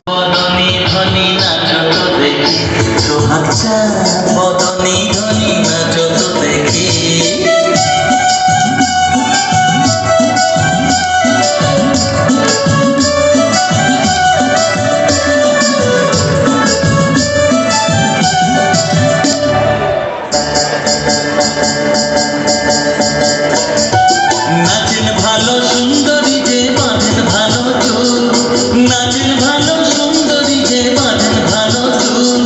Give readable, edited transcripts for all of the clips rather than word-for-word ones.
বদনী ধ্বনি নাচো তো দেখি, সোহাগ চাঁদ বদনী ধ্বনি নাচো তো দেখি। নাচেন ভালো সুন্দরী যে বাঁধেন ভালো চুল, নাচেন ভালো সুন্দরী যে বাঁধেন ভালো চুল।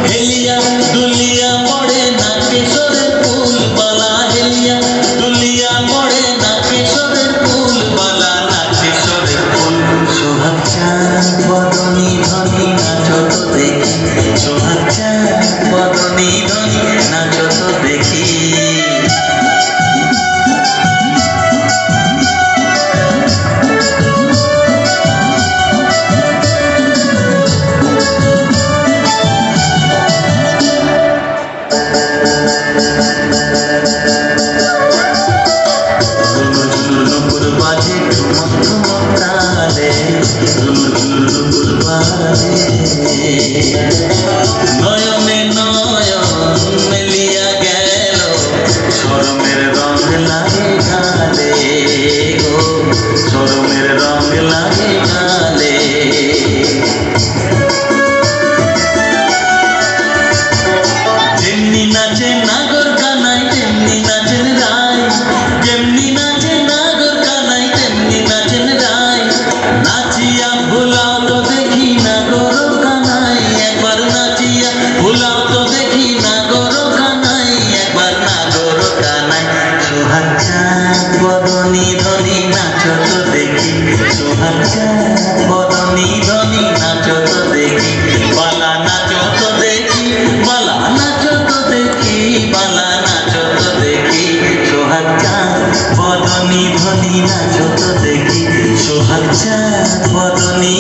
হেলিয়া দুলিয়া পড়ে না কেশরের ফুল বালা, হেলিয়া দুলিয়া পড়ে না কেশরের ফুল বালা, নাচে সরের ফুল। সোহাগ চাঁদ বদনী ধ্বনি নাচো তো দেখি, সোহাগ চাঁদ বদনী ধ্বনি নাচো তো দেখি। বাজে ঠুমক ঠুমক তালে, ঝুমুর বাজে নয়নে নয়ন মেলিয়া গেল, শরমের রং লাগে গালে গো, শরমের রং লাগে গালে। যেমনি নাচে নাগর কানাই তেমনি নাচেন রায়, যেমনি নাচে নাগর কানাই তেমনি নাচেন রায়। নাচিয়া ভুলাও তো দেখি নাগর কানাই, একবার নাচিয়া ভুলাও তো দেখি নাগর কানাই, একবার নাগর কানাই। সোহাগ চাঁদ বদনী ধ্বনি নাচো তো দেখি, সোহাগ চাঁদ বদনী ধ্বনি নাচো তো দেখি। বালা নাচো তো দেখি, বালা নাচো তো দেখি, বালা নাচো তো দেখি। সোহাগ চাঁদ বদনী ধ্বনি নাচো তো দেখি, সোহাগ চাঁদ বদনী